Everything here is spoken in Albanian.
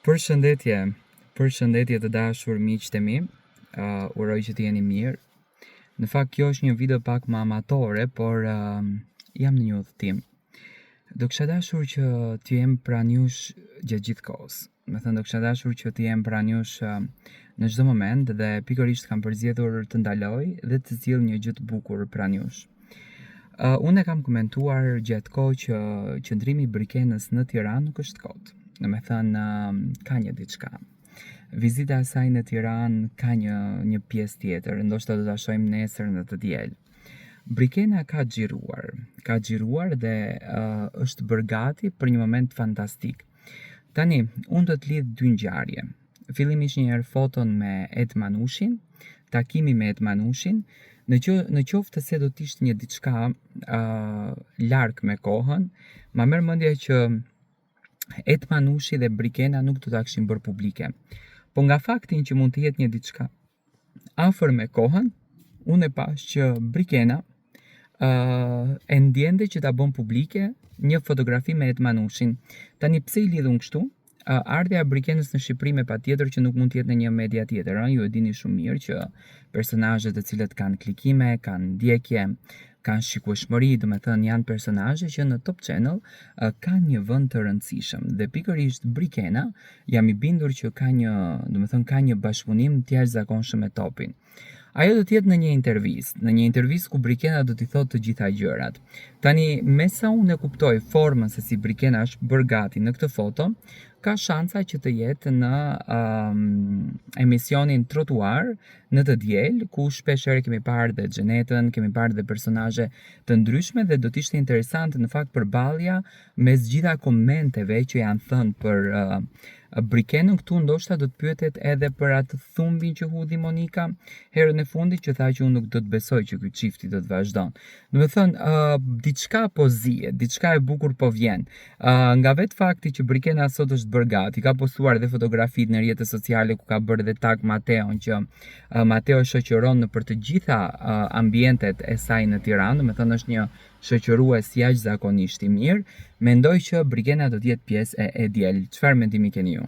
Përshëndetje, përshëndetje të dashur miqtë e mi, uroj që të jeni mirë. Në fakt kjo është një video pak më amatore, por jam në një udhëtim. Do kisha dashur që të jem pranë jush gjatë gjithë kohës. Me thënë, do kisha dashur që të jem pranë jush në çdo moment dhe pikërisht kam përzgjedhur të ndaloj dhe të sjell një gjë të bukur pranë jush. Unë e kam komentuar gjatë kohë që qëndrimi i Brikenës në Tiranë nuk është kot. Në me thënë, ka një diçka. Vizita e saj në Tiranë ka një pjesë tjetër, ndoshta do ta shohim nesër në të diel. Brikena ka xhiruar dhe është bërë gati për një moment fantastik. Tani, unë do të lidh dy ngjarje. Fillimisht një herë foton me Ed Manushin, takimi me Ed Manushin, në qoftë se do të ishte një diçka larg me kohën, ma merr mendja që Ed Manushi dhe Brikena nuk do ta kishin bërë publike. Po nga faktin që mund të jetë një diçka afër me kohën, unë e pash që Brikena e ndjente që ta bën publike një fotografi me Ed Manushin. Tani pse i lidhun kështu? Ardha e Brikenës në Shqipëri me patjetër që nuk mund të jetë në një media tjetër, ju e dini shumë mirë që personazhet të cilët kanë klikime, kanë ndjekje, kanë shikueshmëri, do me thënë janë personazhe që në Top Channel kanë një vend të rëndësishëm dhe pikërisht Brikena jam i bindur që ka një bashkëpunim të jashtëzakonshëm me Topin. Ajo do të jetë në një intervistë ku Brikena do t'i thotë të gjitha gjërat. Tani, me sa unë e kuptoj formën se si Brikena është bërë gati në këtë foto, ka shansa që të jetë në emisionin Trotuar në të diel, ku shpeshherë kemi parë dhe Xhenetën, kemi parë dhe personazhe të ndryshme dhe do të ishte interesante në fakt përballja mes gjitha komenteve që janë thënë për Brikenën këtu, ndoshta do të pyetet edhe për atë thumbin që hudhi Monika herën e fundit, që tha që unë nuk do të besoj që ky çifti do të vazhdon. Do të thënë, diçka po zihet, diçka e bukur po vjen. Nga vetë fakti që Brikena sot është bërë gati, ka postuar dhe fotografitë në rrjetet sociale ku ka bërë dhe tag Mateon, që Mateo shoqëron në për të gjitha ambientet e saj në Tiranë, do të thënë është një shoqërues jashtëzakonisht i mirë. Mendoj që Brikena do të jetë pjesë e diel. Çfarë mendimi keni ju?